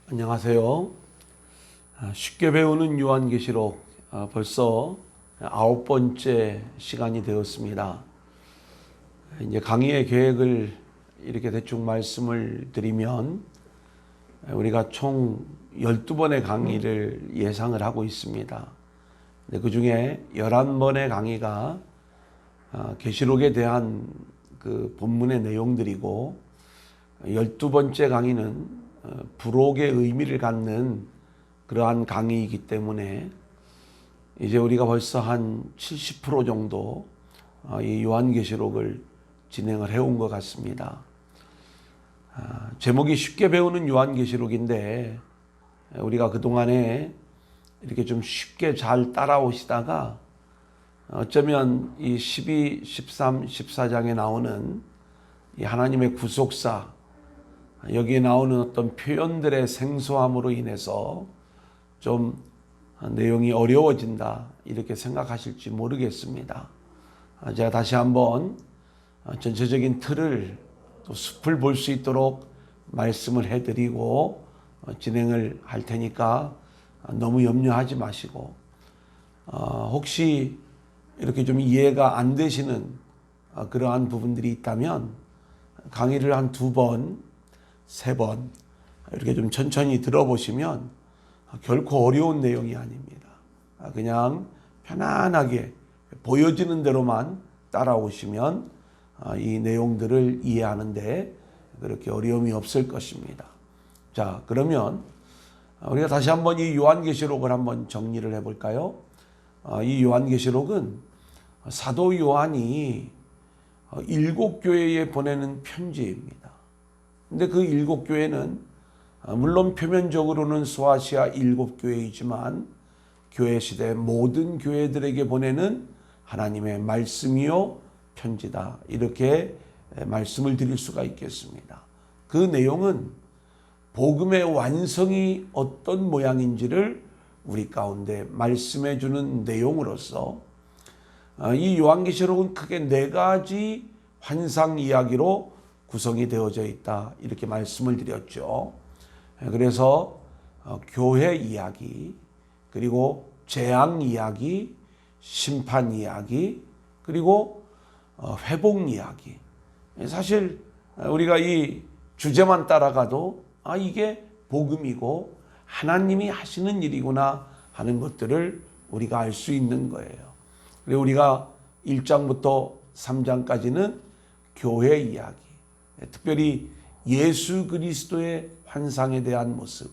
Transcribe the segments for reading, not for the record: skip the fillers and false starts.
안녕하세요. 쉽게 배우는 요한계시록 벌써 9번째 시간이 되었습니다. 이제 강의의 계획을 이렇게 대충 말씀을 드리면 우리가 총 12번의 강의를 예상을 하고 있습니다. 그 중에 11번의 강의가 계시록에 대한 그 본문의 내용들이고 12번째 강의는 부록의 의미를 갖는 그러한 강의이기 때문에 이제 우리가 벌써 한 70% 정도 이 요한계시록을 진행을 해온 것 같습니다. 제목이 쉽게 배우는 요한계시록인데 우리가 그동안에 이렇게 좀 쉽게 잘 따라오시다가 어쩌면 이 12, 13, 14장에 나오는 이 하나님의 구속사, 여기에 나오는 어떤 표현들의 생소함으로 인해서 좀 내용이 어려워진다 이렇게 생각하실지 모르겠습니다. 제가 다시 한번 전체적인 틀을 또 숲을 볼 수 있도록 말씀을 해드리고 진행을 할 테니까 너무 염려하지 마시고 혹시 이렇게 좀 이해가 안 되시는 그러한 부분들이 있다면 강의를 한 2번, 3번 이렇게 좀 천천히 들어보시면 결코 어려운 내용이 아닙니다. 그냥 편안하게 보여지는 대로만 따라오시면 이 내용들을 이해하는데 그렇게 어려움이 없을 것입니다. 자, 그러면 우리가 다시 한번 이 요한계시록을 한번 정리를 해볼까요? 이 요한계시록은 사도 요한이 7교회에 보내는 편지입니다. 근데 그 7교회는 물론 표면적으로는 소아시아 7교회이지만 교회 시대 모든 교회들에게 보내는 하나님의 말씀이요 편지다. 이렇게 말씀을 드릴 수가 있겠습니다. 그 내용은 복음의 완성이 어떤 모양인지를 우리 가운데 말씀해 주는 내용으로서 이 요한계시록은 크게 4가지 환상 이야기로 구성이 되어져 있다 이렇게 말씀을 드렸죠. 그래서 교회 이야기, 그리고 재앙 이야기, 심판 이야기, 그리고 회복 이야기. 사실 우리가 이 주제만 따라가도 이게 복음이고 하나님이 하시는 일이구나 하는 것들을 우리가 알 수 있는 거예요. 그리고 우리가 1장부터 3장까지는 교회 이야기, 특별히 예수 그리스도의 환상에 대한 모습,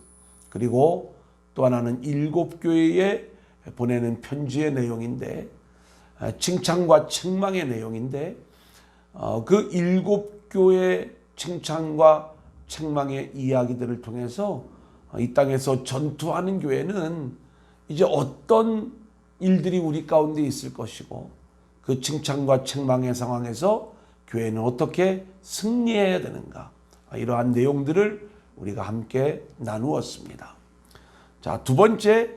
그리고 또 하나는 7교회에 보내는 편지의 내용인데 칭찬과 책망의 내용인데 그 7교회 칭찬과 책망의 이야기들을 통해서 이 땅에서 전투하는 교회는 이제 어떤 일들이 우리 가운데 있을 것이고 그 칭찬과 책망의 상황에서 교회는 어떻게 승리해야 되는가, 이러한 내용들을 우리가 함께 나누었습니다. 자, 2번째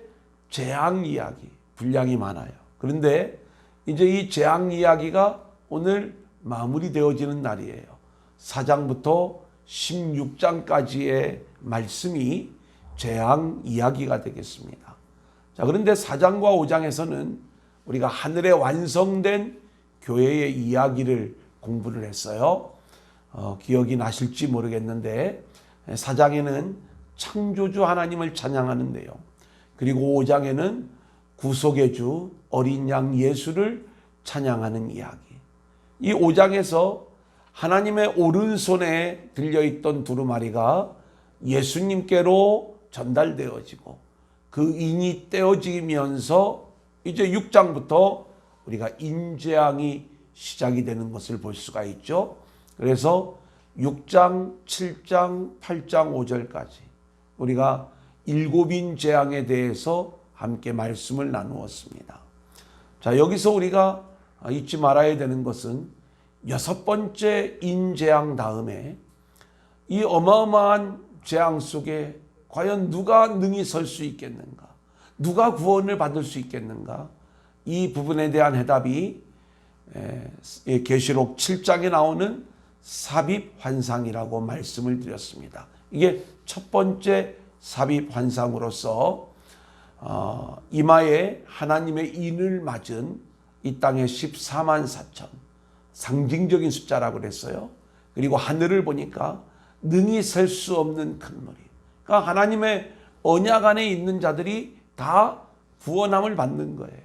재앙 이야기, 분량이 많아요. 그런데 이제 이 재앙 이야기가 오늘 마무리되어지는 날이에요. 4장부터 16장까지의 말씀이 재앙 이야기가 되겠습니다. 자, 그런데 4장과 5장에서는 우리가 하늘에 완성된 교회의 이야기를 공부를 했어요. 기억이 나실지 모르겠는데 4장에는 창조주 하나님을 찬양하는 내용, 그리고 5장에는 구속의 주 어린 양 예수를 찬양하는 이야기. 이 5장에서 하나님의 오른손에 들려있던 두루마리가 예수님께로 전달되어지고 그 인이 떼어지면서 이제 6장부터 우리가 인재앙이 시작이 되는 것을 볼 수가 있죠. 그래서 6장, 7장, 8장, 5절까지 우리가 7인 재앙에 대해서 함께 말씀을 나누었습니다. 자, 여기서 우리가 잊지 말아야 되는 것은 6번째 인재앙 다음에 이 어마어마한 재앙 속에 과연 누가 능히 설 수 있겠는가? 누가 구원을 받을 수 있겠는가? 이 부분에 대한 해답이 계시록 7장에 나오는 삽입 환상이라고 말씀을 드렸습니다. 이게 첫 번째 삽입 환상으로서 이마에 하나님의 인을 맞은 이 땅의 14만 4천, 상징적인 숫자라고 그랬어요. 그리고 하늘을 보니까 능히 셀 수 없는 큰 물이. 그러니까 하나님의 언약 안에 있는 자들이 다 구원함을 받는 거예요.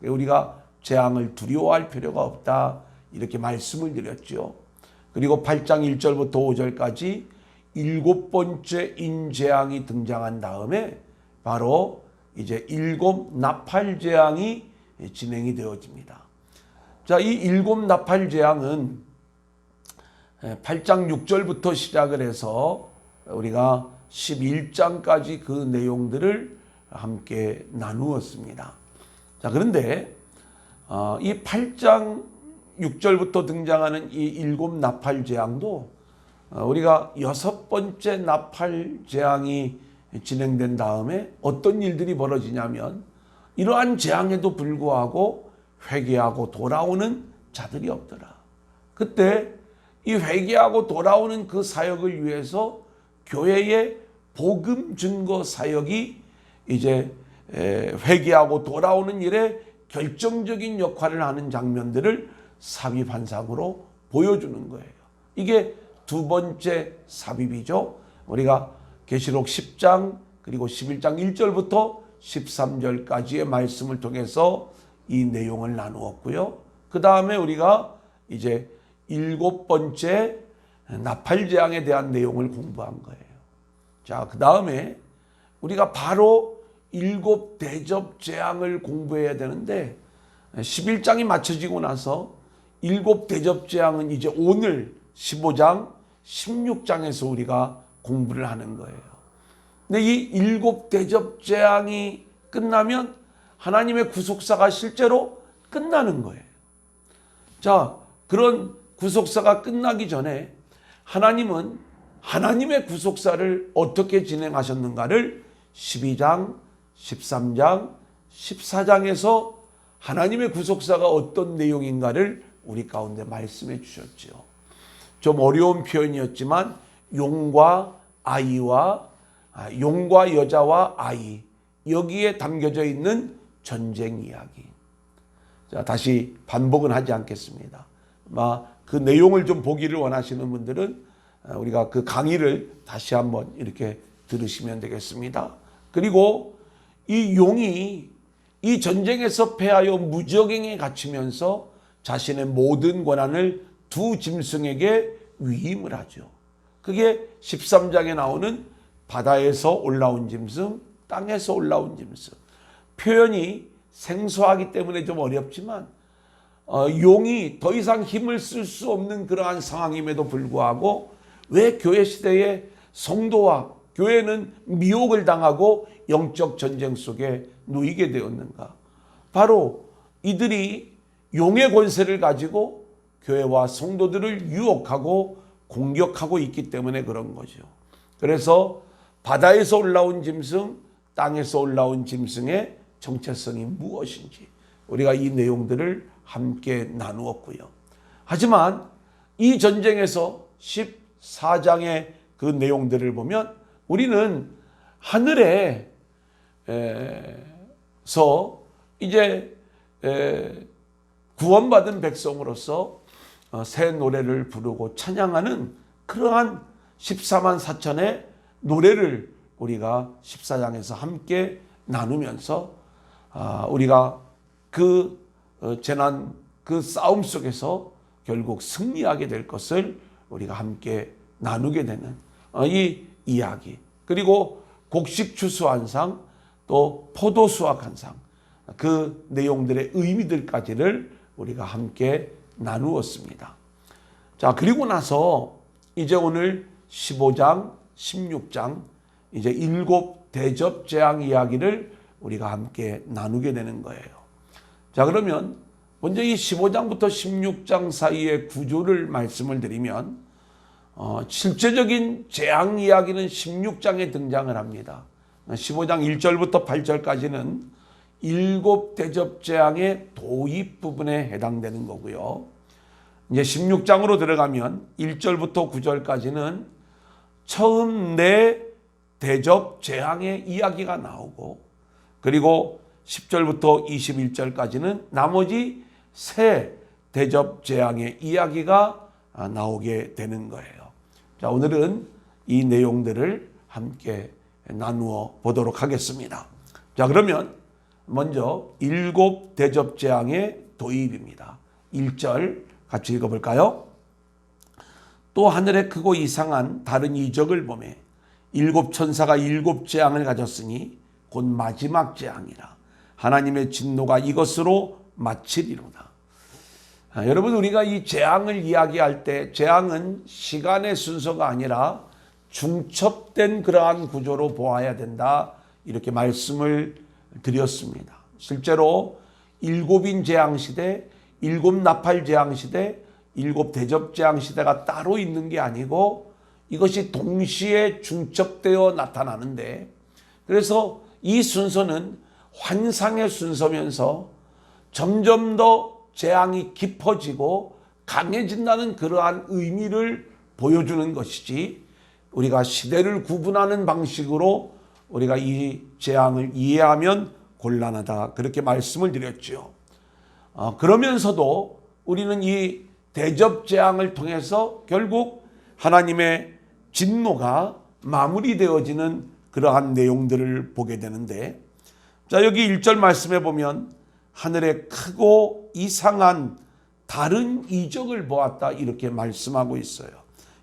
우리가 재앙을 두려워할 필요가 없다, 이렇게 말씀을 드렸죠. 그리고 8장 1절부터 5절까지 7번째 인재앙이 등장한 다음에 바로 이제 7 나팔재앙이 진행이 되어집니다. 자, 이 7 나팔재앙은 8장 6절부터 시작을 해서 우리가 11장까지 그 내용들을 함께 나누었습니다. 자, 그런데 이 8장 6절부터 등장하는 이 7 나팔재앙도 우리가 6번째 나팔재앙이 진행된 다음에 어떤 일들이 벌어지냐면, 이러한 재앙에도 불구하고 회개하고 돌아오는 자들이 없더라. 그때 이 회개하고 돌아오는 그 사역을 위해서 교회의 복음 증거 사역이 이제 회개하고 돌아오는 일에 결정적인 역할을 하는 장면들을 삽입환상으로 보여주는 거예요. 이게 두 번째 삽입이죠. 우리가 계시록 10장 그리고 11장 1절부터 13절까지의 말씀을 통해서 이 내용을 나누었고요. 그 다음에 우리가 이제 7번째 나팔재앙에 대한 내용을 공부한 거예요. 자, 그 다음에 우리가 바로 7 대접재앙을 공부해야 되는데, 11장이 맞춰지고 나서 7 대접재앙은 이제 오늘 15장, 16장에서 우리가 공부를 하는 거예요. 근데 이 7 대접재앙이 끝나면 하나님의 구속사가 실제로 끝나는 거예요. 자, 그런 구속사가 끝나기 전에 하나님은 하나님의 구속사를 어떻게 진행하셨는가를 12장, 13장, 14장에서 하나님의 구속사가 어떤 내용인가를 우리 가운데 말씀해 주셨죠. 좀 어려운 표현이었지만 용과 아이와 용과 여자와 아이, 여기에 담겨져 있는 전쟁 이야기. 자, 다시 반복은 하지 않겠습니다. 그 내용을 좀 보기를 원하시는 분들은 우리가 그 강의를 다시 한번 이렇게 들으시면 되겠습니다. 그리고 이 용이 이 전쟁에서 패하여 무적행에 갇히면서 자신의 모든 권한을 두 짐승에게 위임을 하죠. 그게 13장에 나오는 바다에서 올라온 짐승, 땅에서 올라온 짐승. 표현이 생소하기 때문에 좀 어렵지만 용이 더 이상 힘을 쓸 수 없는 그러한 상황임에도 불구하고 왜 교회 시대에 성도와 교회는 미혹을 당하고 영적 전쟁 속에 놓이게 되었는가? 바로 이들이 용의 권세를 가지고 교회와 성도들을 유혹하고 공격하고 있기 때문에 그런 거죠. 그래서 바다에서 올라온 짐승, 땅에서 올라온 짐승의 정체성이 무엇인지 우리가 이 내용들을 함께 나누었고요. 하지만 이 전쟁에서 14장의 그 내용들을 보면 우리는 하늘에서 이제 구원받은 백성으로서 새 노래를 부르고 찬양하는 그러한 14만 4천의 노래를 우리가 14장에서 함께 나누면서 우리가 그 재난, 그 싸움 속에서 결국 승리하게 될 것을 우리가 함께 나누게 되는 이 이야기, 그리고 곡식 추수한상, 또 포도 수확한상, 그 내용들의 의미들까지를 우리가 함께 나누었습니다. 자, 그리고 나서 이제 오늘 15장, 16장 이제 7 대접재앙 이야기를 우리가 함께 나누게 되는 거예요. 자, 그러면 먼저 이 15장부터 16장 사이의 구조를 말씀을 드리면 실제적인 재앙 이야기는 16장에 등장을 합니다. 15장 1절부터 8절까지는 7 대접재앙의 도입 부분에 해당되는 거고요. 이제 16장으로 들어가면 1절부터 9절까지는 처음 내 대접 재앙의 이야기가 나오고, 그리고 10절부터 21절까지는 나머지 세 대접 재앙의 이야기가 나오게 되는 거예요. 자, 오늘은 이 내용들을 함께 나누어 보도록 하겠습니다. 자, 그러면 먼저 일곱 대접 재앙의 도입입니다. 1절 같이 읽어볼까요? 또 하늘에 크고 이상한 다른 이적을 보매 일곱 천사가 일곱 재앙을 가졌으니 곧 마지막 재앙이라. 하나님의 진노가 이것으로 마치리로다. 여러분, 우리가 이 재앙을 이야기할 때 재앙은 시간의 순서가 아니라 중첩된 그러한 구조로 보아야 된다, 이렇게 말씀을 드렸습니다. 실제로 일곱인 재앙시대, 일곱 나팔 재앙시대, 일곱 대접 재앙시대가 따로 있는 게 아니고 이것이 동시에 중첩되어 나타나는데, 그래서 이 순서는 환상의 순서면서 점점 더 재앙이 깊어지고 강해진다는 그러한 의미를 보여주는 것이지, 우리가 시대를 구분하는 방식으로 우리가 이 재앙을 이해하면 곤란하다, 그렇게 말씀을 드렸죠. 그러면서도 우리는 이 대접 재앙을 통해서 결국 하나님의 진노가 마무리되어지는 그러한 내용들을 보게 되는데, 자, 여기 1절 말씀해 보면 하늘에 크고 이상한 다른 이적을 보았다, 이렇게 말씀하고 있어요.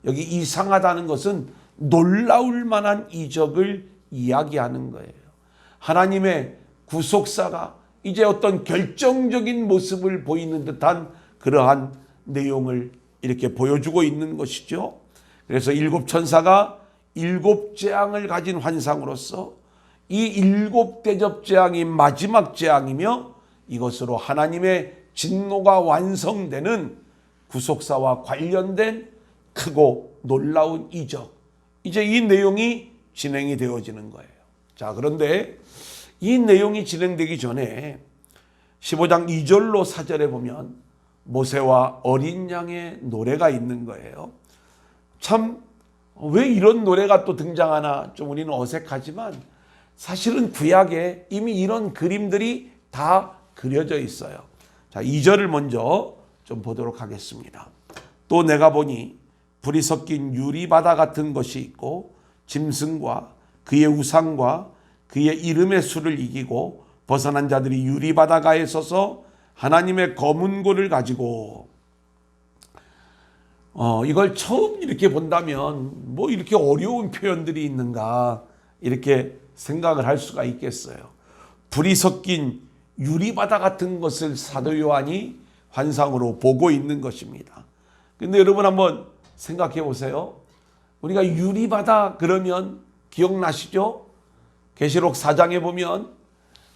여기 이상하다는 것은 놀라울 만한 이적을 이야기하는 거예요. 하나님의 구속사가 이제 어떤 결정적인 모습을 보이는 듯한 그러한 내용을 이렇게 보여주고 있는 것이죠. 그래서 일곱 천사가 일곱 재앙을 가진 환상으로서 이 일곱 대접 재앙이 마지막 재앙이며 이것으로 하나님의 진노가 완성되는 구속사와 관련된 크고 놀라운 이적, 이제 이 내용이 진행이 되어지는 거예요. 자, 그런데 이 내용이 진행되기 전에 15장 2절로 4절에 보면 모세와 어린 양의 노래가 있는 거예요. 참, 왜 이런 노래가 또 등장하나 좀 우리는 어색하지만 사실은 구약에 이미 이런 그림들이 다 그려져 있어요. 자, 2절을 먼저 좀 보도록 하겠습니다. 또 내가 보니 불이 섞인 유리바다 같은 것이 있고 짐승과 그의 우상과 그의 이름의 수를 이기고 벗어난 자들이 유리바다가에 서서 하나님의 검은 고를 가지고, 이걸 처음 이렇게 본다면 뭐 이렇게 어려운 표현들이 있는가 이렇게 생각을 할 수가 있겠어요. 불이 섞인 유리바다 같은 것을 사도 요한이 환상으로 보고 있는 것입니다. 근데 여러분 한번 생각해 보세요. 우리가 유리바다 그러면 기억나시죠? 계시록 4장에 보면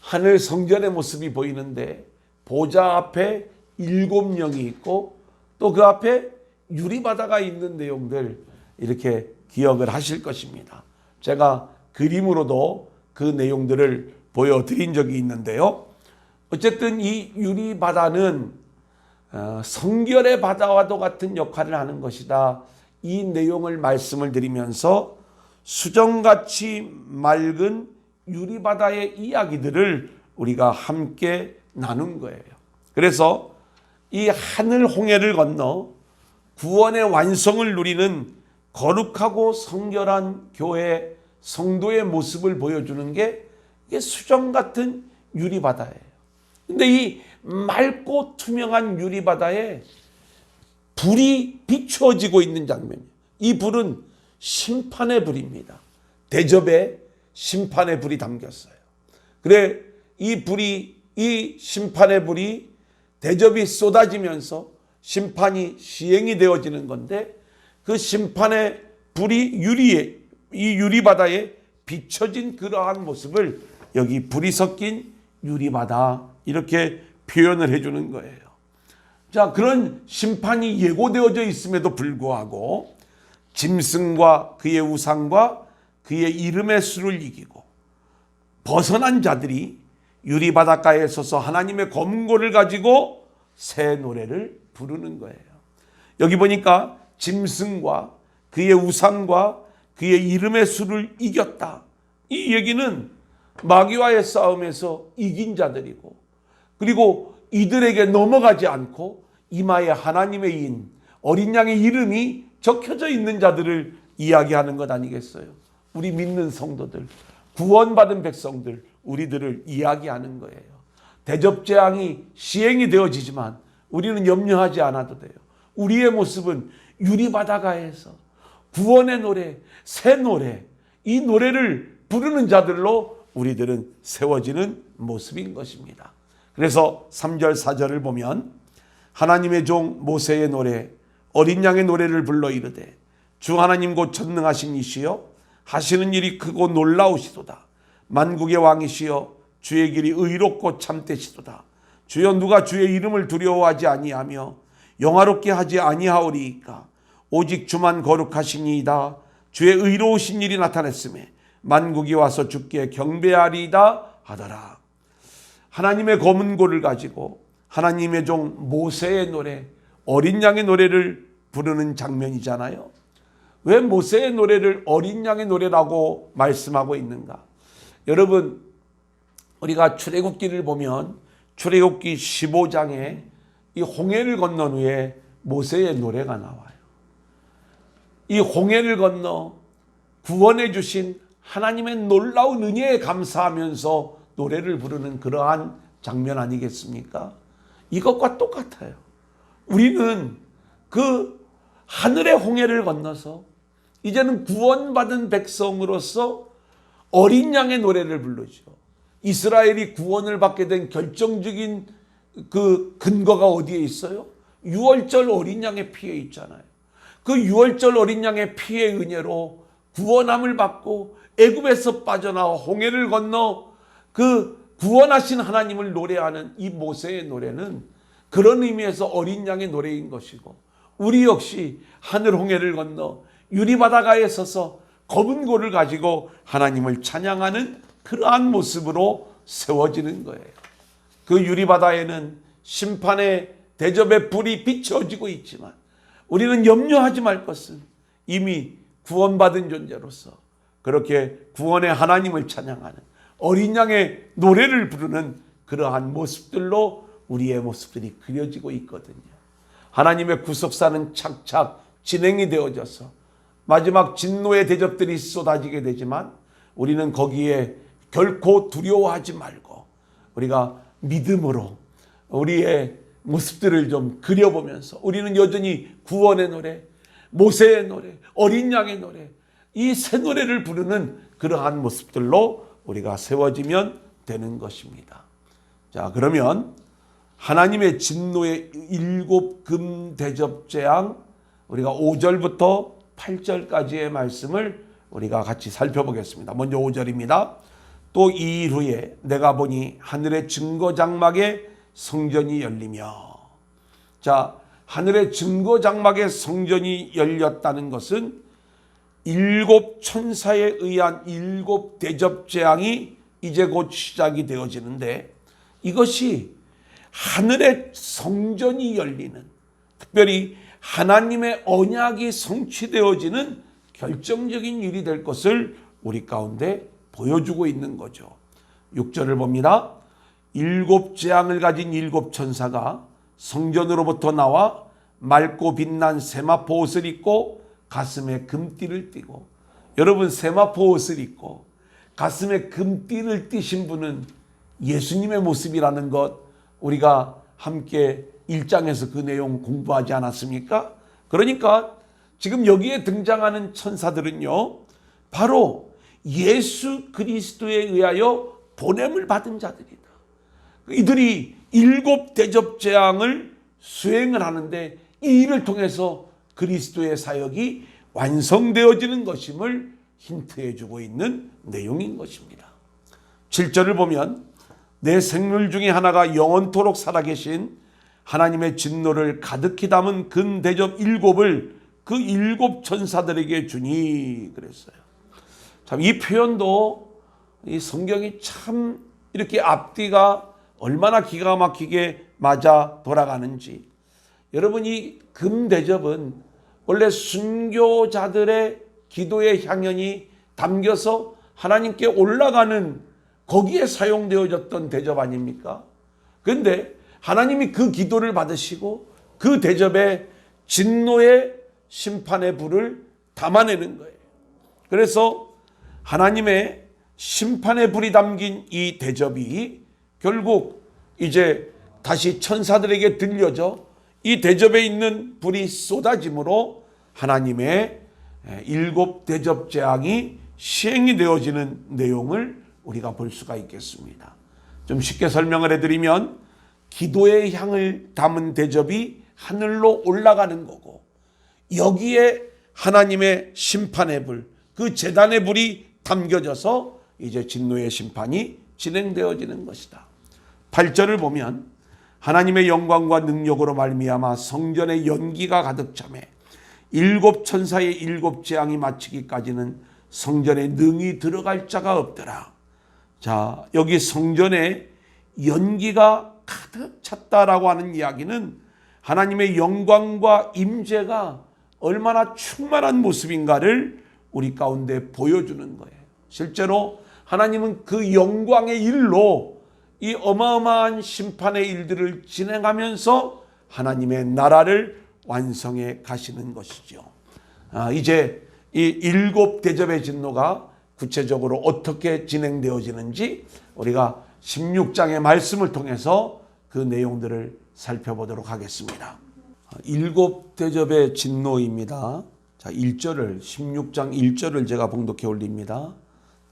하늘 성전의 모습이 보이는데 보좌 앞에 7영이 있고 또 그 앞에 유리바다가 있는 내용들 이렇게 기억을 하실 것입니다. 제가 그림으로도 그 내용들을 보여드린 적이 있는데요. 어쨌든 이 유리바다는 성결의 바다와도 같은 역할을 하는 것이다. 이 내용을 말씀을 드리면서 수정같이 맑은 유리바다의 이야기들을 우리가 함께 나눈 거예요. 그래서 이 하늘 홍해를 건너 구원의 완성을 누리는 거룩하고 성결한 교회 성도의 모습을 보여주는 게 이게 수정 같은 유리바다예요. 근데 이 맑고 투명한 유리바다에 불이 비추어지고 있는 장면이에요. 이 불은 심판의 불입니다. 대접에 심판의 불이 담겼어요. 그래, 이 심판의 불이 대접이 쏟아지면서 심판이 시행이 되어지는 건데, 그 심판의 불이 이 유리바다에 비춰진 그러한 모습을 여기 불이 섞인 유리바다 이렇게 표현을 해주는 거예요. 자, 그런 심판이 예고되어져 있음에도 불구하고 짐승과 그의 우상과 그의 이름의 수를 이기고 벗어난 자들이 유리바닷가에 서서 하나님의 검고를 가지고 새 노래를 부르는 거예요. 여기 보니까 짐승과 그의 우상과 그의 이름의 수를 이겼다. 이 얘기는 마귀와의 싸움에서 이긴 자들이고, 그리고 이들에게 넘어가지 않고 이마에 하나님의 인, 어린 양의 이름이 적혀져 있는 자들을 이야기하는 것 아니겠어요? 우리 믿는 성도들, 구원받은 백성들, 우리들을 이야기하는 거예요. 대접재앙이 시행이 되어지지만 우리는 염려하지 않아도 돼요. 우리의 모습은 유리바다가에서 구원의 노래, 새 노래, 이 노래를 부르는 자들로 우리들은 세워지는 모습인 것입니다. 그래서 3절 4절을 보면 하나님의 종 모세의 노래, 어린 양의 노래를 불러 이르되 주 하나님 곧 전능하신 이시여 하시는 일이 크고 놀라우시도다. 만국의 왕이시여 주의 길이 의롭고 참되시도다. 주여 누가 주의 이름을 두려워하지 아니하며 영화롭게 하지 아니하오리이까. 오직 주만 거룩하시니이다. 주의 의로우신 일이 나타났음에 만국이 와서 주께 경배하리이다 하더라. 하나님의 검은고를 가지고 하나님의 종 모세의 노래, 어린 양의 노래를 부르는 장면이잖아요. 왜 모세의 노래를 어린 양의 노래라고 말씀하고 있는가? 여러분, 우리가 출애굽기를 보면 출애굽기 15장에 이 홍해를 건넌 후에 모세의 노래가 나와요. 이 홍해를 건너 구원해 주신 하나님의 놀라운 은혜에 감사하면서 노래를 부르는 그러한 장면 아니겠습니까? 이것과 똑같아요. 우리는 그 하늘의 홍해를 건너서 이제는 구원받은 백성으로서 어린 양의 노래를 부르죠. 이스라엘이 구원을 받게 된 결정적인 그 근거가 어디에 있어요? 유월절 어린 양의 피에 있잖아요. 그 유월절 어린 양의 피의 은혜로 구원함을 받고 애굽에서 빠져나와 홍해를 건너 그 구원하신 하나님을 노래하는 이 모세의 노래는 그런 의미에서 어린 양의 노래인 것이고, 우리 역시 하늘 홍해를 건너 유리바다가에 서서 검은 고를 가지고 하나님을 찬양하는 그러한 모습으로 세워지는 거예요. 그 유리바다에는 심판의 대접의 불이 비춰지고 있지만 우리는 염려하지 말 것은 이미 구원받은 존재로서 그렇게 구원의 하나님을 찬양하는 어린 양의 노래를 부르는 그러한 모습들로 우리의 모습들이 그려지고 있거든요. 하나님의 구속사는 착착 진행이 되어져서 마지막 진노의 대접들이 쏟아지게 되지만 우리는 거기에 결코 두려워하지 말고 우리가 믿음으로 우리의 모습들을 좀 그려보면서 우리는 여전히 구원의 노래, 모세의 노래, 어린 양의 노래, 이 새 노래를 부르는 그러한 모습들로 우리가 세워지면 되는 것입니다. 자, 그러면 하나님의 진노의 7금 대접 재앙, 우리가 5절부터 8절까지의 말씀을 우리가 같이 살펴보겠습니다. 먼저 5절입니다. 또 이 일 후에 내가 보니 하늘의 증거 장막에 성전이 열리며. 자, 하늘의 증거 장막에 성전이 열렸다는 것은 7 천사에 의한 7 대접 재앙이 이제 곧 시작이 되어지는데, 이것이 하늘의 성전이 열리는, 특별히 하나님의 언약이 성취되어지는 결정적인 일이 될 것을 우리 가운데 보여주고 있는 거죠. 6절을 봅니다. 7 재앙을 가진 7 천사가 성전으로부터 나와 맑고 빛난 세마포 옷을 입고 가슴에 금띠를 띠고. 여러분, 세마포 옷을 입고 가슴에 금띠를 띠신 분은 예수님의 모습이라는 것 우리가 함께 1장에서 그 내용 공부하지 않았습니까? 그러니까 지금 여기에 등장하는 천사들은요, 바로 예수 그리스도에 의하여 보냄을 받은 자들이다. 이들이 7 대접 재앙을 수행을 하는데 이 일을 통해서 그리스도의 사역이 완성되어지는 것임을 힌트해주고 있는 내용인 것입니다. 7절을 보면 내 생물 중에 하나가 영원토록 살아계신 하나님의 진노를 가득히 담은 금 대접 7을 그 7 천사들에게 주니 그랬어요. 참, 이 표현도 이 성경이 참 이렇게 앞뒤가 얼마나 기가 막히게 맞아 돌아가는지. 여러분, 이 금 대접은 원래 순교자들의 기도의 향연이 담겨서 하나님께 올라가는 거기에 사용되어졌던 대접 아닙니까? 그런데 하나님이 그 기도를 받으시고 그 대접에 진노의 심판의 불을 담아내는 거예요. 그래서 하나님의 심판의 불이 담긴 이 대접이 결국 이제 다시 천사들에게 들려져 이 대접에 있는 불이 쏟아짐으로 하나님의 7 대접 재앙이 시행이 되어지는 내용을 우리가 볼 수가 있겠습니다. 좀 쉽게 설명을 해드리면 기도의 향을 담은 대접이 하늘로 올라가는 거고 여기에 하나님의 심판의 불, 그 제단의 불이 담겨져서 이제 진노의 심판이 진행되어지는 것이다. 8절을 보면 하나님의 영광과 능력으로 말미암아 성전에 연기가 가득 차매 7 천사의 7 재앙이 마치기까지는 성전에 능히 들어갈 자가 없더라. 자, 여기 성전에 연기가 가득 찼다라고 하는 이야기는 하나님의 영광과 임재가 얼마나 충만한 모습인가를 우리 가운데 보여주는 거예요. 실제로 하나님은 그 영광의 일로 이 어마어마한 심판의 일들을 진행하면서 하나님의 나라를 완성해 가시는 것이죠. 이제 이 7 대접의 진노가 구체적으로 어떻게 진행되어지는지 우리가 16장의 말씀을 통해서 그 내용들을 살펴보도록 하겠습니다. 7 대접의 진노입니다. 자, 1절을 16장 1절을 제가 봉독해 올립니다.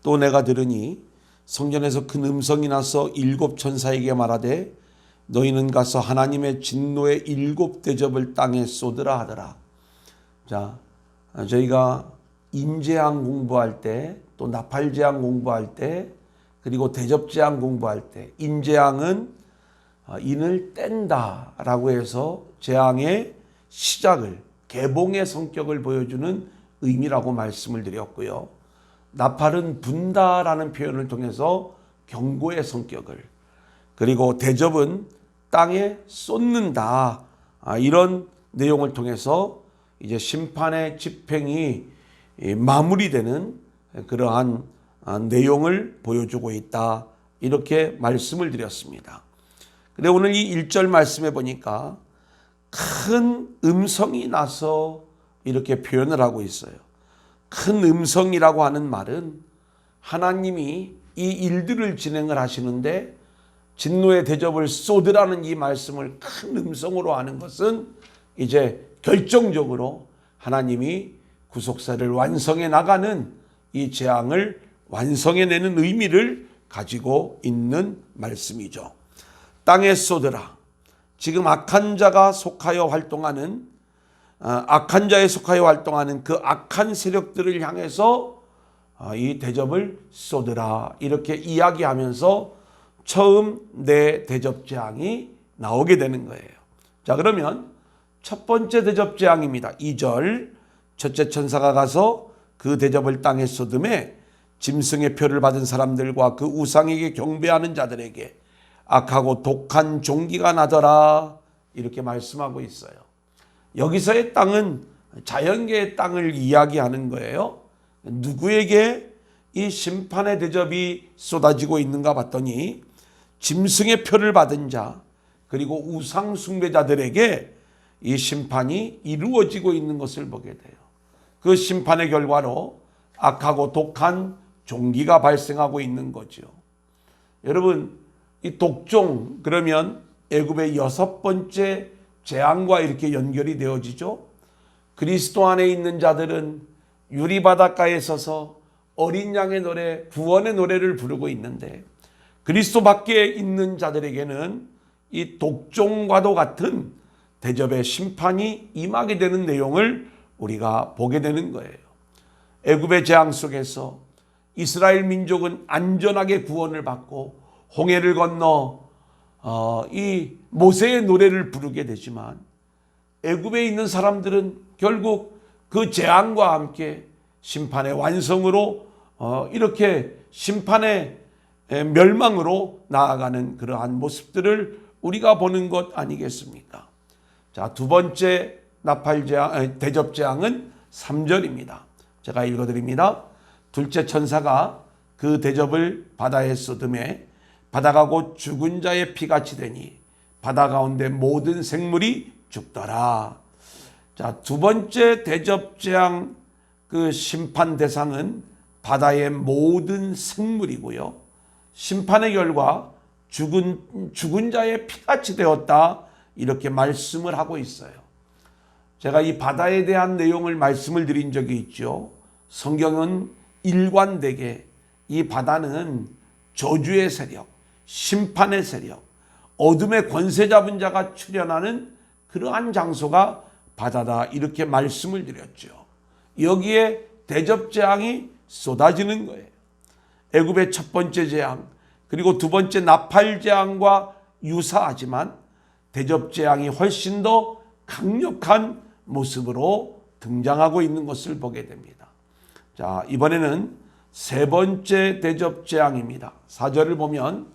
또 내가 들으니 성전에서 큰 음성이 나서 7 천사에게 말하되 너희는 가서 하나님의 진노의 7 대접을 땅에 쏟으라 하더라. 자, 저희가 임재앙 공부할 때 또 나팔재앙 공부할 때 그리고 대접재앙 공부할 때 임재앙은 인을 뗀다 라고 해서 재앙의 시작을 개봉의 성격을 보여주는 의미라고 말씀을 드렸고요. 나팔은 분다라는 표현을 통해서 경고의 성격을, 그리고 대접은 땅에 쏟는다, 이런 내용을 통해서 이제 심판의 집행이 마무리되는 그러한 내용을 보여주고 있다, 이렇게 말씀을 드렸습니다. 근데 오늘 이 1절 말씀해 보니까 큰 음성이 나서 이렇게 표현을 하고 있어요. 큰 음성이라고 하는 말은 하나님이 이 일들을 진행을 하시는데 진노의 대접을 쏟으라는 이 말씀을 큰 음성으로 하는 것은 이제 결정적으로 하나님이 구속사를 완성해 나가는 이 재앙을 완성해내는 의미를 가지고 있는 말씀이죠. 땅에 쏟으라. 지금 악한 자가 속하여 활동하는 악한 자에 속하여 활동하는 그 악한 세력들을 향해서 이 대접을 쏟으라, 이렇게 이야기하면서 처음 내 대접 재앙이 나오게 되는 거예요. 자, 그러면 첫 번째 대접 재앙입니다. 2절 첫째 천사가 가서 그 대접을 땅에 쏟음에 짐승의 표를 받은 사람들과 그 우상에게 경배하는 자들에게 악하고 독한 종기가 나더라, 이렇게 말씀하고 있어요. 여기서의 땅은 자연계의 땅을 이야기하는 거예요. 누구에게 이 심판의 대접이 쏟아지고 있는가 봤더니 짐승의 표를 받은 자 그리고 우상 숭배자들에게 이 심판이 이루어지고 있는 것을 보게 돼요. 그 심판의 결과로 악하고 독한 종기가 발생하고 있는 거죠. 여러분, 이 독종 그러면 애굽의 6번째 재앙과 이렇게 연결이 되어지죠. 그리스도 안에 있는 자들은 유리바닷가에 서서 어린 양의 노래, 구원의 노래를 부르고 있는데 그리스도 밖에 있는 자들에게는 이 독종과도 같은 대접의 심판이 임하게 되는 내용을 우리가 보게 되는 거예요. 애굽의 재앙 속에서 이스라엘 민족은 안전하게 구원을 받고 홍해를 건너 이 모세의 노래를 부르게 되지만 애굽에 있는 사람들은 결국 그 재앙과 함께 심판의 완성으로 이렇게 심판의 멸망으로 나아가는 그러한 모습들을 우리가 보는 것 아니겠습니까? 자, 두 번째 나팔재앙, 대접재앙은 3절입니다. 제가 읽어드립니다. 둘째 천사가 그 대접을 바다에 쏟음에 바다가 곧 죽은 자의 피같이 되니 바다 가운데 모든 생물이 죽더라. 자, 두 번째 대접 재앙 그 심판 대상은 바다의 모든 생물이고요. 심판의 결과 죽은 자의 피같이 되었다. 이렇게 말씀을 하고 있어요. 제가 이 바다에 대한 내용을 말씀을 드린 적이 있죠. 성경은 일관되게 이 바다는 저주의 세력, 심판의 세력, 어둠의 권세 잡은 자가 출현하는 그러한 장소가 바다다. 이렇게 말씀을 드렸죠. 여기에 대접 재앙이 쏟아지는 거예요. 애굽의 첫 번째 재앙, 그리고 두 번째 나팔 재앙과 유사하지만 대접 재앙이 훨씬 더 강력한 모습으로 등장하고 있는 것을 보게 됩니다. 자, 이번에는 세 번째 대접 재앙입니다. 4절을 보면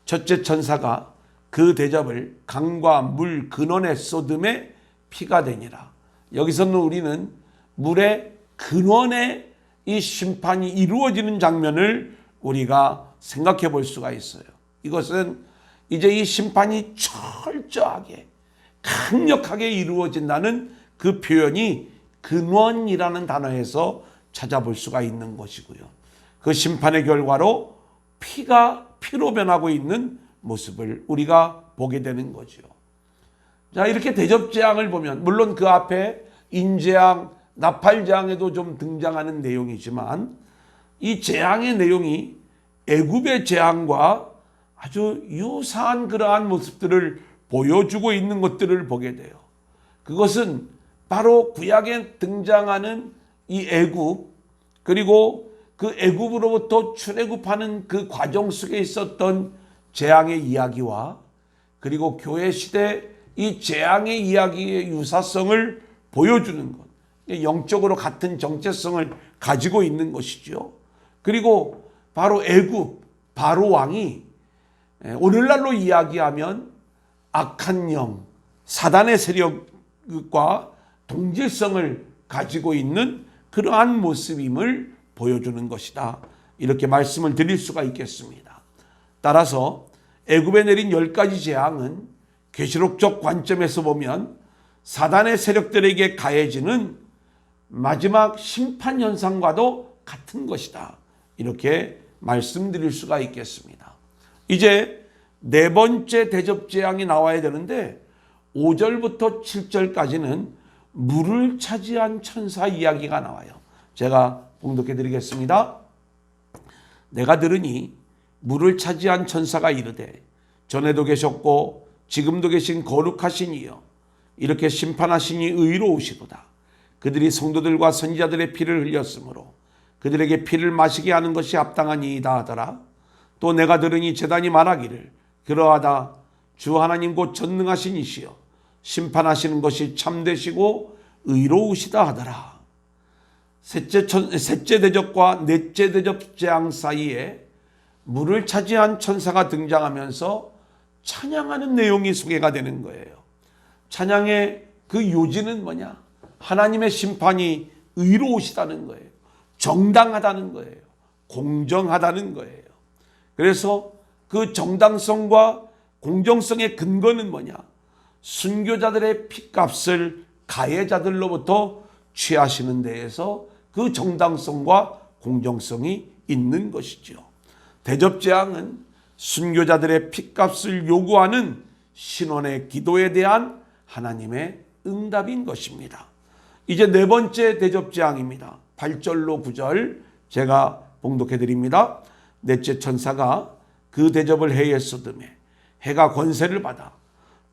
첫째 천사가 그 대접을 강과 물 근원에 쏟음에 피가 되니라. 여기서는 우리는 물의 근원에 이 심판이 이루어지는 장면을 우리가 생각해 볼 수가 있어요. 이것은 이제 이 심판이 철저하게 강력하게 이루어진다는 그 표현이 근원이라는 단어에서 찾아볼 수가 있는 것이고요. 그 심판의 결과로 피가 피로 변하고 있는 모습을 우리가 보게 되는 거죠. 자, 이렇게 대접재앙을 보면 물론 그 앞에 인재앙, 나팔재앙에도 좀 등장하는 내용이지만 이 재앙의 내용이 애굽의 재앙과 아주 유사한 그러한 모습들을 보여주고 있는 것들을 보게 돼요. 그것은 바로 구약에 등장하는 이 애굽, 그리고 그 애굽으로부터 출애굽하는 그 과정 속에 있었던 재앙의 이야기와 그리고 교회 시대 이 재앙의 이야기의 유사성을 보여주는 것, 영적으로 같은 정체성을 가지고 있는 것이죠. 그리고 바로 애굽 바로 왕이 오늘날로 이야기하면 악한 영, 사단의 세력과 동질성을 가지고 있는 그러한 모습임을 보여주는 것이다. 이렇게 말씀을 드릴 수가 있겠습니다. 따라서 애굽에 내린 10가지 재앙은 계시록적 관점에서 보면 사단의 세력들에게 가해지는 마지막 심판 현상과도 같은 것이다. 이렇게 말씀드릴 수가 있겠습니다. 이제 네 번째 대접 재앙이 나와야 되는데 5절부터 7절까지는 물을 차지한 천사 이야기가 나와요. 제가 봉독해 드리겠습니다. 내가 들으니 물을 차지한 천사가 이르되 전에도 계셨고 지금도 계신 거룩하신 이여 이렇게 심판하시니 의로우시도다. 그들이 성도들과 선지자들의 피를 흘렸으므로 그들에게 피를 마시게 하는 것이 합당하니이다 하더라. 또 내가 들으니 제단이 말하기를 그러하다 주 하나님 곧 전능하신 이시여 심판하시는 것이 참되시고 의로우시다 하더라. 셋째 대접과 넷째 대접 재앙 사이에 물을 차지한 천사가 등장하면서 찬양하는 내용이 소개가 되는 거예요. 찬양의 그 요지는 뭐냐? 하나님의 심판이 의로우시다는 거예요. 정당하다는 거예요. 공정하다는 거예요. 그래서 그 정당성과 공정성의 근거는 뭐냐? 순교자들의 핏값을 가해자들로부터 취하시는 데에서 그 정당성과 공정성이 있는 것이죠. 대접재앙은 순교자들의 핏값을 요구하는 신원의 기도에 대한 하나님의 응답인 것입니다. 이제 네 번째 대접재앙입니다. 8절로 9절 제가 봉독해 드립니다. 넷째 천사가 그 대접을 해에 쏟음에 해가 권세를 받아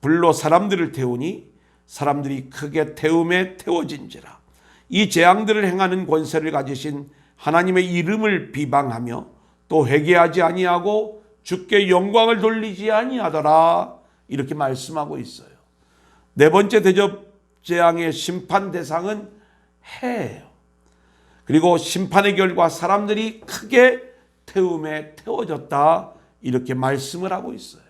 불로 사람들을 태우니 사람들이 크게 태움에 태워진지라. 이 재앙들을 행하는 권세를 가지신 하나님의 이름을 비방하며 또 회개하지 아니하고 주께 영광을 돌리지 아니하더라. 이렇게 말씀하고 있어요. 네 번째 대접 재앙의 심판 대상은 해예요. 그리고 심판의 결과 사람들이 크게 태움에 태워졌다. 이렇게 말씀을 하고 있어요.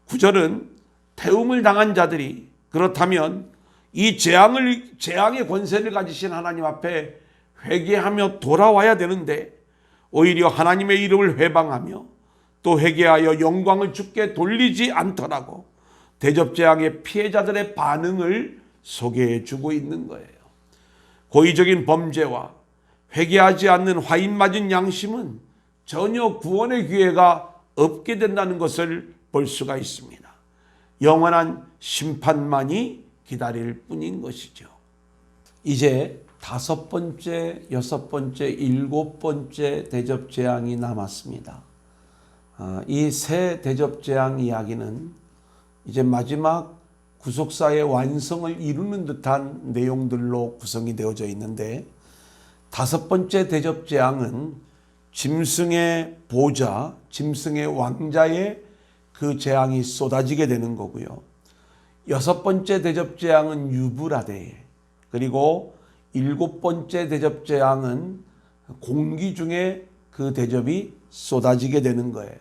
9절은 태움을 당한 자들이 그렇다면 이 재앙의 권세를 가지신 하나님 앞에 회개하며 돌아와야 되는데 오히려 하나님의 이름을 회방하며 또 회개하여 영광을 주께 돌리지 않더라고 대접재앙의 피해자들의 반응을 소개해 주고 있는 거예요. 고의적인 범죄와 회개하지 않는 화인 맞은 양심은 전혀 구원의 기회가 없게 된다는 것을 볼 수가 있습니다. 영원한 심판만이 기다릴 뿐인 것이죠. 이제 5번째, 6번째, 7번째 대접재앙이 남았습니다. 이 세 대접재앙 이야기는 이제 마지막 구속사의 완성을 이루는 듯한 내용들로 구성이 되어져 있는데 5번째 대접재앙은 짐승의 보좌, 짐승의 왕자의 그 재앙이 쏟아지게 되는 거고요. 6번째 대접재앙은 유브라데, 그리고 7번째 대접재앙은 공기 중에 그 대접이 쏟아지게 되는 거예요.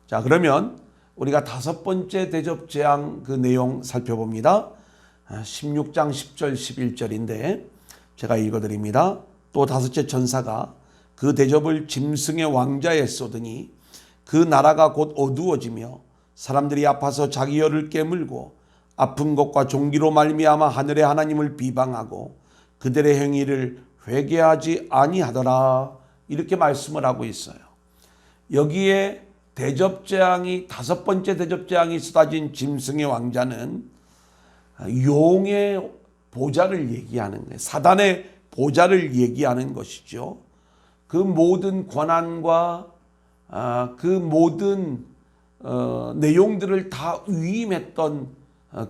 자, 그러면 우리가 5번째 대접재앙 그 내용 살펴봅니다. 16장 10절 11절인데 제가 읽어드립니다. 또 5째 천사가 그 대접을 짐승의 왕자에 쏟으니 그 나라가 곧 어두워지며 사람들이 아파서 자기 혀를 깨물고 아픈 것과 종기로 말미암아 하늘의 하나님을 비방하고 그들의 행위를 회개하지 아니하더라. 이렇게 말씀을 하고 있어요. 여기에 대접재앙이 5번째 대접재앙이 쏟아진 짐승의 왕자는 용의 보좌를 얘기하는 거예요. 사단의 보좌를 얘기하는 것이죠. 그 모든 권한과 그 모든 내용들을 다 위임했던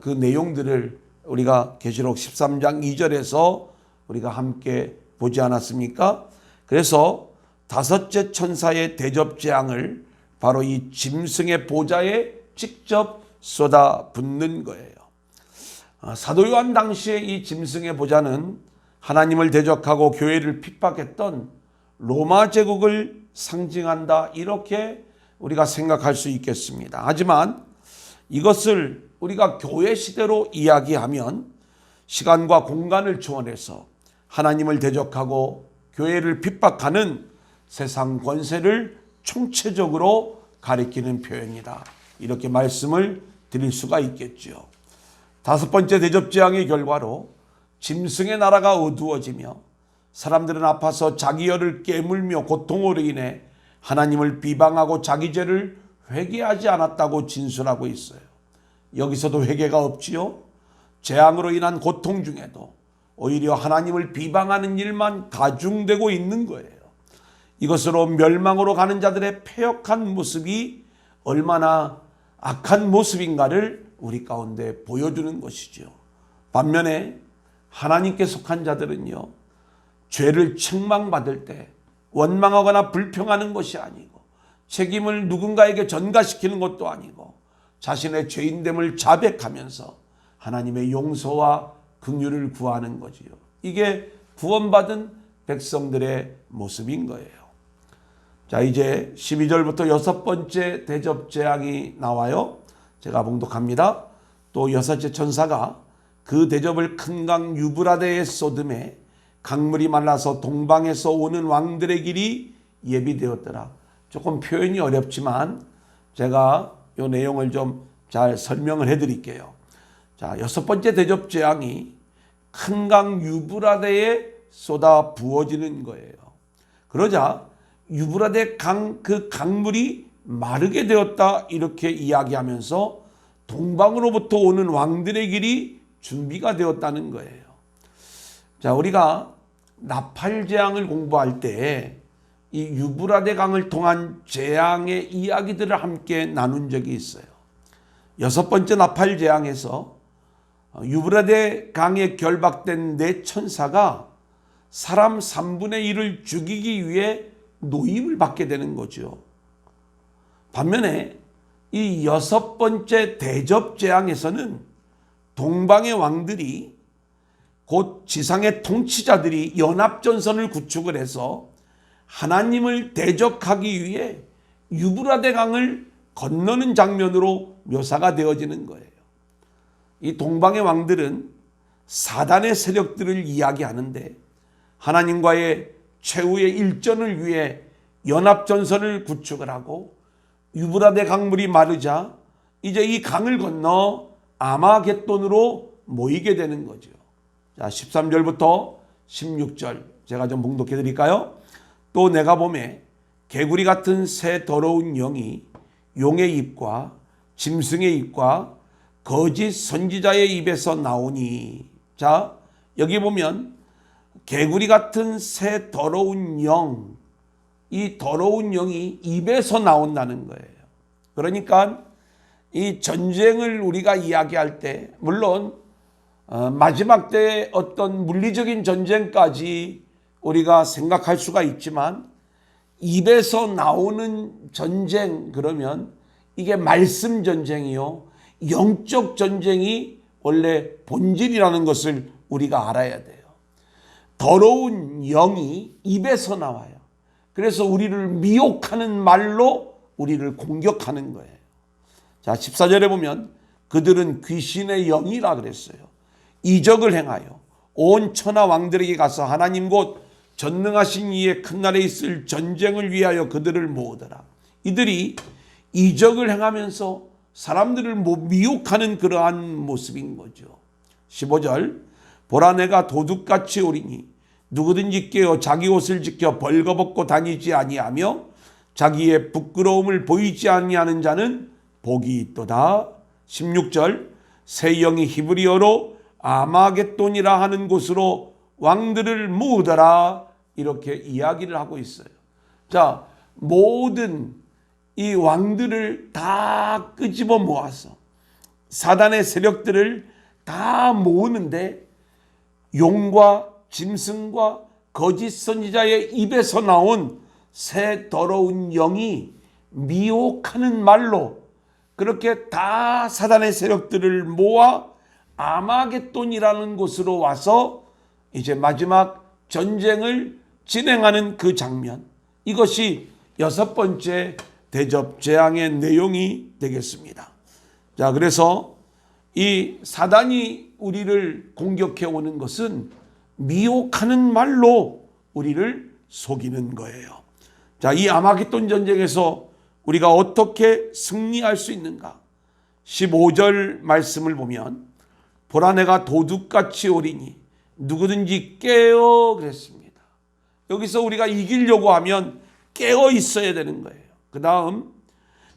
그 내용들을 우리가 계시록 13장 2절에서 우리가 함께 보지 않았습니까? 그래서 5째 천사의 대접재앙을 바로 이 짐승의 보좌에 직접 쏟아붓는 거예요. 사도 요한 당시에 이 짐승의 보좌는 하나님을 대적하고 교회를 핍박했던 로마 제국을 상징한다, 이렇게 우리가 생각할 수 있겠습니다. 하지만 이것을 우리가 교회 시대로 이야기하면 시간과 공간을 초월해서 하나님을 대적하고 교회를 핍박하는 세상 권세를 총체적으로 가리키는 표현이다, 이렇게 말씀을 드릴 수가 있겠죠. 5번째 대접재앙의 결과로 짐승의 나라가 어두워지며 사람들은 아파서 자기 혀를 깨물며 고통으로 인해 하나님을 비방하고 자기 죄를 회개하지 않았다고 진술하고 있어요. 여기서도 회개가 없지요. 재앙으로 인한 고통 중에도 오히려 하나님을 비방하는 일만 가중되고 있는 거예요. 이것으로 멸망으로 가는 자들의 패역한 모습이 얼마나 악한 모습인가를 우리 가운데 보여주는 것이죠. 반면에 하나님께 속한 자들은요, 죄를 책망받을 때 원망하거나 불평하는 것이 아니고 책임을 누군가에게 전가시키는 것도 아니고 자신의 죄인됨을 자백하면서 하나님의 용서와 긍휼을 구하는 거지요. 이게 구원받은 백성들의 모습인 거예요. 자, 이제 12절부터 6번째 대접재앙이 나와요. 제가 봉독합니다. 또 6째 천사가 그 대접을 큰 강 유브라데에 쏟음에 강물이 말라서 동방에서 오는 왕들의 길이 예비되었더라. 조금 표현이 어렵지만 제가 이 내용을 좀 잘 설명을 해드릴게요. 자, 6번째 대접재앙이 큰 강 유브라데에 쏟아 부어지는 거예요. 그러자 유브라데 강, 그 강물이 마르게 되었다, 이렇게 이야기하면서 동방으로부터 오는 왕들의 길이 준비가 되었다는 거예요. 자, 우리가 나팔재앙을 공부할 때 이 유브라데 강을 통한 재앙의 이야기들을 함께 나눈 적이 있어요. 6번째 나팔재앙에서 유브라데 강에 결박된 4천사가 사람 3분의 1을 죽이기 위해 노임을 받게 되는 거죠. 반면에 이 6번째 대접재앙에서는 동방의 왕들이, 곧 지상의 통치자들이 연합전선을 구축을 해서 하나님을 대적하기 위해 유브라데 강을 건너는 장면으로 묘사가 되어지는 거예요. 이 동방의 왕들은 사단의 세력들을 이야기하는데 하나님과의 최후의 일전을 위해 연합전선을 구축을 하고 유브라데 강물이 마르자 이제 이 강을 건너 아마겟돈으로 모이게 되는 거죠. 자, 13절부터 16절 제가 좀 봉독해 드릴까요? 또 내가 보매 개구리 같은 새 더러운 영이 용의 입과 짐승의 입과 거짓 선지자의 입에서 나오니. 자, 여기 보면 개구리 같은 새 더러운 영, 이 더러운 영이 입에서 나온다는 거예요. 그러니까 이 전쟁을 우리가 이야기할 때 물론 마지막 때의 어떤 물리적인 전쟁까지 우리가 생각할 수가 있지만 입에서 나오는 전쟁 그러면 이게 말씀 전쟁이요. 영적 전쟁이 원래 본질이라는 것을 우리가 알아야 돼요. 더러운 영이 입에서 나와요. 그래서 우리를 미혹하는 말로 우리를 공격하는 거예요. 자, 14절에 보면 그들은 귀신의 영이라 그랬어요. 이적을 행하여 온 천하 왕들에게 가서 하나님 곧 전능하신 이의 큰 날에 있을 전쟁을 위하여 그들을 모으더라. 이들이 이적을 행하면서 사람들을 미혹하는 그러한 모습인 거죠. 15절 보라 내가 도둑같이 오리니 누구든지 깨어 자기 옷을 지켜 벌거벗고 다니지 아니하며 자기의 부끄러움을 보이지 아니하는 자는 복이 있도다. 16절 새 영이 히브리어로 아마겟돈이라 하는 곳으로 왕들을 모으더라. 이렇게 이야기를 하고 있어요. 자, 모든 이 왕들을 다 끄집어 모아서 사단의 세력들을 다 모으는데 용과 짐승과 거짓 선지자의 입에서 나온 새 더러운 영이 미혹하는 말로 그렇게 다 사단의 세력들을 모아 아마겟돈이라는 곳으로 와서 이제 마지막 전쟁을 진행하는 그 장면, 이것이 6번째 대접 재앙의 내용이 되겠습니다. 자, 그래서 이 사단이 우리를 공격해 오는 것은 미혹하는 말로 우리를 속이는 거예요. 자, 이 아마겟돈 전쟁에서 우리가 어떻게 승리할 수 있는가? 15절 말씀을 보면 보라 내가 도둑같이 오리니 누구든지 깨어 그랬습니다. 여기서 우리가 이기려고 하면 깨어 있어야 되는 거예요. 그 다음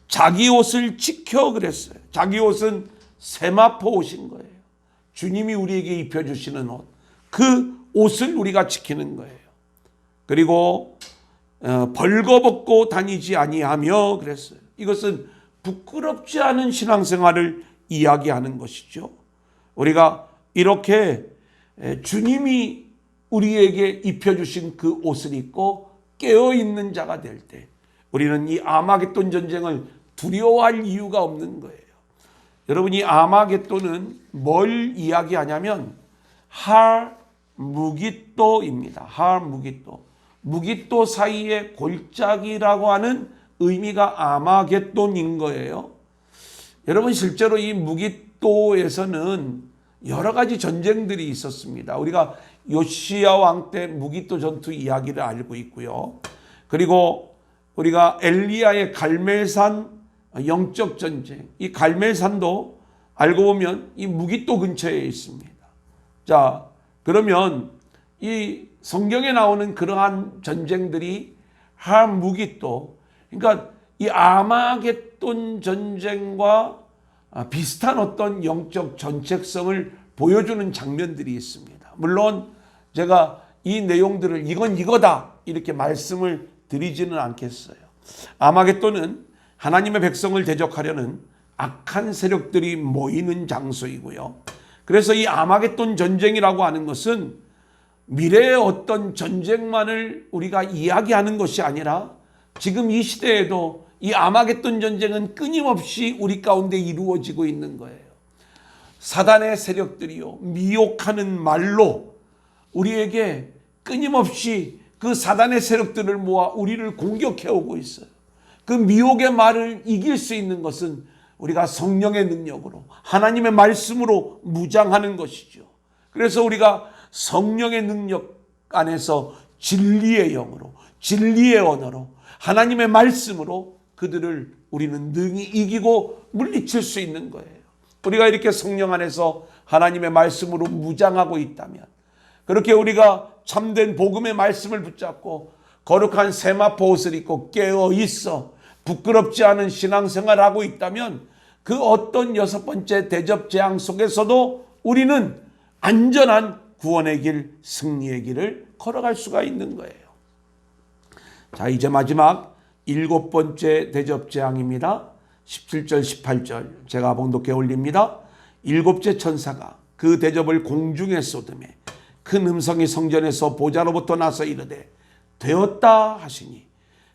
자기 옷을 지켜 그랬어요. 자기 옷은 세마포 옷인 거예요. 주님이 우리에게 입혀주시는 옷, 그 옷을 우리가 지키는 거예요. 그리고 벌거벗고 다니지 아니하며 그랬어요. 이것은 부끄럽지 않은 신앙생활을 이야기하는 것이죠. 우리가 이렇게 주님이 우리에게 입혀주신 그 옷을 입고 깨어있는 자가 될 때 우리는 이 아마겟돈 전쟁을 두려워할 이유가 없는 거예요. 여러분, 이 아마겟돈은 뭘 이야기하냐면 할무깃도입니다. 할무깃도. 무깃도 사이의 골짜기라고 하는 의미가 아마겟돈인 거예요. 여러분, 실제로 이 무깃도에서는 여러 가지 전쟁들이 있었습니다. 우리가 요시야 왕 때 무깃도 전투 이야기를 알고 있고요. 그리고 우리가 엘리야의 갈멜산 영적 전쟁, 이 갈멜산도 알고 보면 이 무깃도 근처에 있습니다. 자, 그러면 이 성경에 나오는 그러한 전쟁들이 할무깃도, 그러니까 이 아마겟돈 전쟁과 비슷한 어떤 영적 전책성을 보여주는 장면들이 있습니다. 물론 제가 이 내용들을 이건 이거다 이렇게 말씀을 드리지는 않겠어요. 아마겟돈은 하나님의 백성을 대적하려는 악한 세력들이 모이는 장소이고요. 그래서 이 아마겟돈 전쟁이라고 하는 것은 미래의 어떤 전쟁만을 우리가 이야기하는 것이 아니라 지금 이 시대에도 이 아마겟돈 전쟁은 끊임없이 우리 가운데 이루어지고 있는 거예요. 사단의 세력들이요, 미혹하는 말로 우리에게 끊임없이 그 사단의 세력들을 모아 우리를 공격해 오고 있어요. 그 미혹의 말을 이길 수 있는 것은 우리가 성령의 능력으로 하나님의 말씀으로 무장하는 것이죠. 그래서 우리가 성령의 능력, 안에서 진리의 영으로, 진리의 언어로, 하나님의 말씀으로 그들을 우리는 능히 이기고 물리칠 수 있는 거예요. 우리가 이렇게 성령 안에서 하나님의 말씀으로 무장하고 있다면, 그렇게 우리가 참된 복음의 말씀을 붙잡고 거룩한 세마포 옷을 입고 깨어 있어 부끄럽지 않은 신앙생활을 하고 있다면, 그 어떤 여섯 번째 대접 재앙 속에서도 우리는 안전한 구원의 길, 승리의 길을 걸어갈 수가 있는 거예요. 자, 이제 마지막 일곱 번째 대접 재앙입니다. 17절 18절 제가 봉독해 올립니다. 일곱째 천사가 그 대접을 공중에 쏟음에 큰 음성이 성전에서 보좌로부터 나서 이르되 되었다 하시니,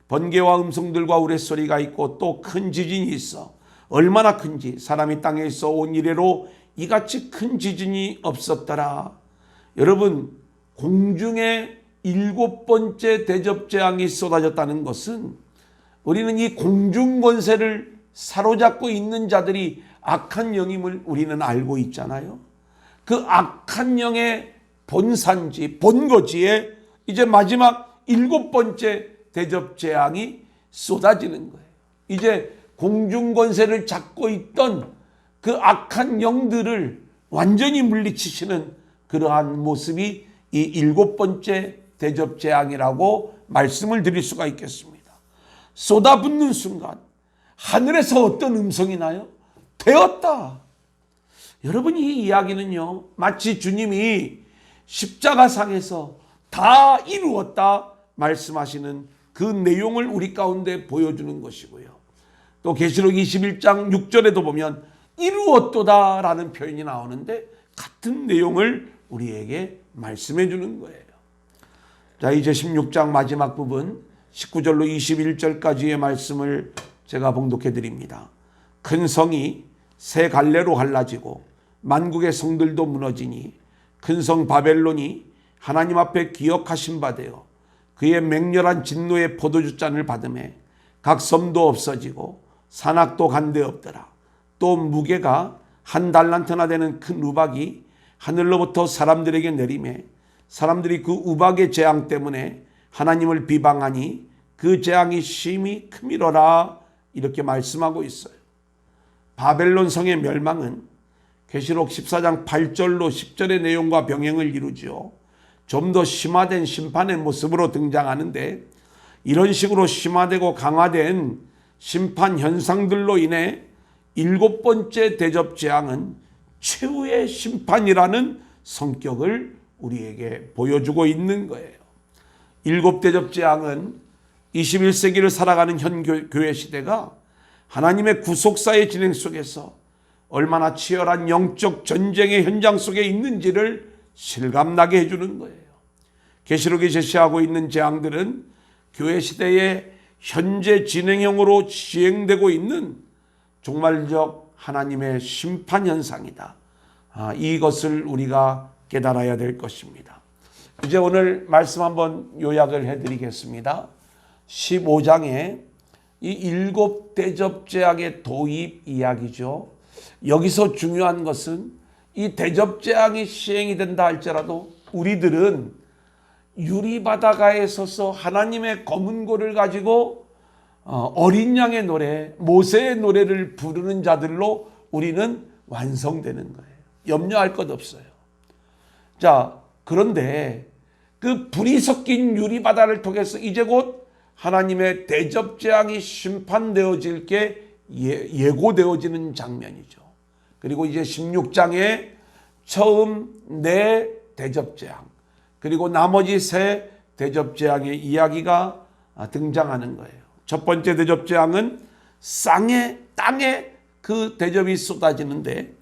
번개와 음성들과 우레소리가 있고 또 큰 지진이 있어 얼마나 큰지 사람이 땅에 있어 온 이래로 이같이 큰 지진이 없었더라. 여러분, 공중에 일곱 번째 대접 재앙이 쏟아졌다는 것은, 우리는 이 공중 권세를 사로잡고 있는 자들이 악한 영임을 우리는 알고 있잖아요. 그 악한 영의 본산지, 본거지에 이제 마지막 일곱 번째 대접 재앙이 쏟아지는 거예요. 이제 공중 권세를 잡고 있던 그 악한 영들을 완전히 물리치시는 그러한 모습이 이 일곱 번째 대접 재앙이라고 말씀을 드릴 수가 있겠습니다. 쏟아붓는 순간 하늘에서 어떤 음성이 나요? 되었다. 여러분, 이 이야기는요, 마치 주님이 십자가상에서 다 이루었다 말씀하시는 그 내용을 우리 가운데 보여주는 것이고요. 또 계시록 21장 6절에도 보면 이루었도다 라는 표현이 나오는데, 같은 내용을 우리에게 말씀해 주는 거예요. 자, 이제 16장 마지막 부분 19절로 21절까지의 말씀을 제가 봉독해 드립니다. 큰 성이 세 갈래로 갈라지고 만국의 성들도 무너지니, 큰 성 바벨론이 하나님 앞에 기억하신 바 되어 그의 맹렬한 진노의 포도주 잔을 받음에 각 섬도 없어지고 산악도 간데 없더라. 또 무게가 한 달란트나 되는 큰 우박이 하늘로부터 사람들에게 내리매 사람들이 그 우박의 재앙 때문에 하나님을 비방하니 그 재앙이 심히 크미러라. 이렇게 말씀하고 있어요. 바벨론 성의 멸망은 계시록 14장 8절로 10절의 내용과 병행을 이루죠. 좀 더 심화된 심판의 모습으로 등장하는데, 이런 식으로 심화되고 강화된 심판 현상들로 인해 일곱 번째 대접 재앙은 최후의 심판이라는 성격을 우리에게 보여주고 있는 거예요. 일곱 대접 재앙은 21세기를 살아가는 현 교회 시대가 하나님의 구속사의 진행 속에서 얼마나 치열한 영적 전쟁의 현장 속에 있는지를 실감나게 해주는 거예요. 계시록이 제시하고 있는 재앙들은 교회 시대의 현재 진행형으로 시행되고 있는 종말적 하나님의 심판 현상이다. 이것을 우리가 깨달아야 될 것입니다. 이제 오늘 말씀 한번 요약을 해드리겠습니다. 15장에 이 일곱 대접 재앙의 도입 이야기죠. 여기서 중요한 것은 이 대접 재앙이 시행이 된다 할지라도 우리들은 유리바다가에 서서 하나님의 검은 고를 가지고 어린 양의 노래, 모세의 노래를 부르는 자들로 우리는 완성되는 거예요. 염려할 것 없어요. 자, 그런데 그 불이 섞인 유리바다를 통해서 이제 곧 하나님의 대접 재앙이 심판되어질 게 예고되어지는 장면이죠. 그리고 이제 16장에 처음 네 대접 재앙, 그리고 나머지 세 대접 재앙의 이야기가 등장하는 거예요. 첫 번째 대접 재앙은 땅에 그 대접이 쏟아지는데,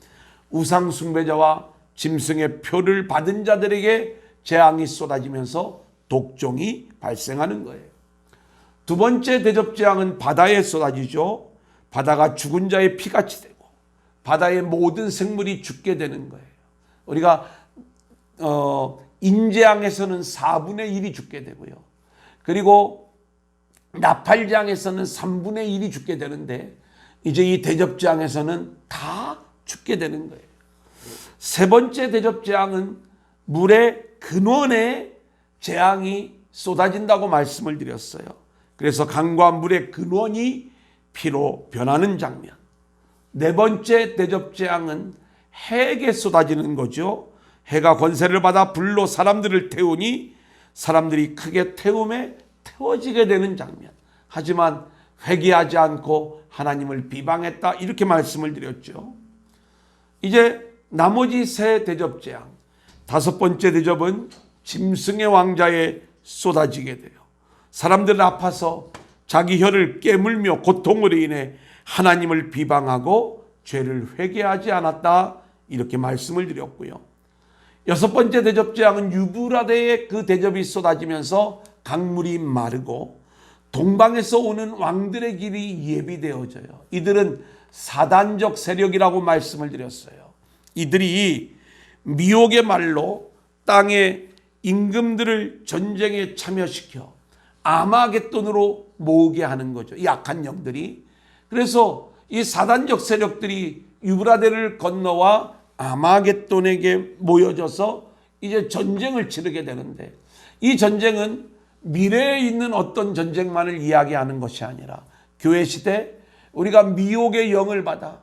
우상 숭배자와 짐승의 표를 받은 자들에게 재앙이 쏟아지면서 독종이 발생하는 거예요. 두 번째 대접 재앙은 바다에 쏟아지죠. 바다가 죽은 자의 피같이 되고 바다의 모든 생물이 죽게 되는 거예요. 우리가 인재앙에서는 4분의 1이 죽게 되고요. 그리고 나팔재앙에서는 3분의 1이 죽게 되는데, 이제 이 대접재앙에서는 다 죽게 되는 거예요. 세 번째 대접재앙은 물의 근원에 재앙이 쏟아진다고 말씀을 드렸어요. 그래서 강과 물의 근원이 피로 변하는 장면. 네 번째 대접 재앙은 해에게 쏟아지는 거죠. 해가 권세를 받아 불로 사람들을 태우니 사람들이 크게 태움에 태워지게 되는 장면. 하지만 회개하지 않고 하나님을 비방했다, 이렇게 말씀을 드렸죠. 이제 나머지 세 대접 재앙. 다섯 번째 대접은 짐승의 왕자에 쏟아지게 돼요. 사람들은 아파서 자기 혀를 깨물며 고통으로 인해 하나님을 비방하고 죄를 회개하지 않았다, 이렇게 말씀을 드렸고요. 여섯 번째 대접 재앙은 유브라데에 그 대접이 쏟아지면서 강물이 마르고 동방에서 오는 왕들의 길이 예비되어져요. 이들은 사단적 세력이라고 말씀을 드렸어요. 이들이 미혹의 말로 땅의 임금들을 전쟁에 참여시켜 아마겟돈으로 모으게 하는 거죠. 이 악한 영들이. 그래서 이 사단적 세력들이 유브라데를 건너와 아마겟돈에게 모여져서 이제 전쟁을 치르게 되는데, 이 전쟁은 미래에 있는 어떤 전쟁만을 이야기하는 것이 아니라 교회 시대 우리가 미혹의 영을 받아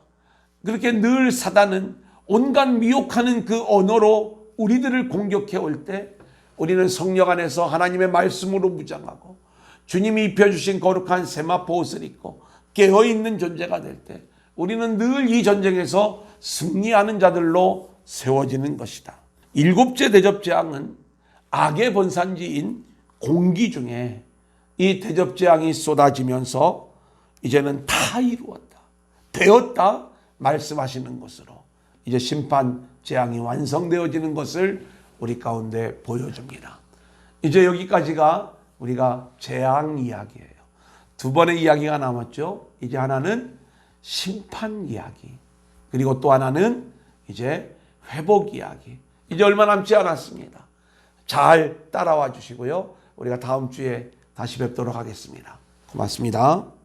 그렇게 늘 사단은 온갖 미혹하는 그 언어로 우리들을 공격해 올 때 우리는 성령 안에서 하나님의 말씀으로 무장하고 주님이 입혀주신 거룩한 세마포 옷을 입고 깨어있는 존재가 될 때 우리는 늘 이 전쟁에서 승리하는 자들로 세워지는 것이다. 일곱째 대접 재앙은 악의 본산지인 공기 중에 이 대접 재앙이 쏟아지면서 이제는 다 이루었다, 되었다 말씀하시는 것으로 이제 심판 재앙이 완성되어지는 것을 우리 가운데 보여줍니다. 이제 여기까지가 우리가 재앙 이야기예요. 두 번의 이야기가 남았죠. 이제 하나는 심판 이야기, 그리고 또 하나는 이제 회복 이야기. 이제 얼마 남지 않았습니다. 잘 따라와 주시고요. 우리가 다음 주에 다시 뵙도록 하겠습니다. 고맙습니다.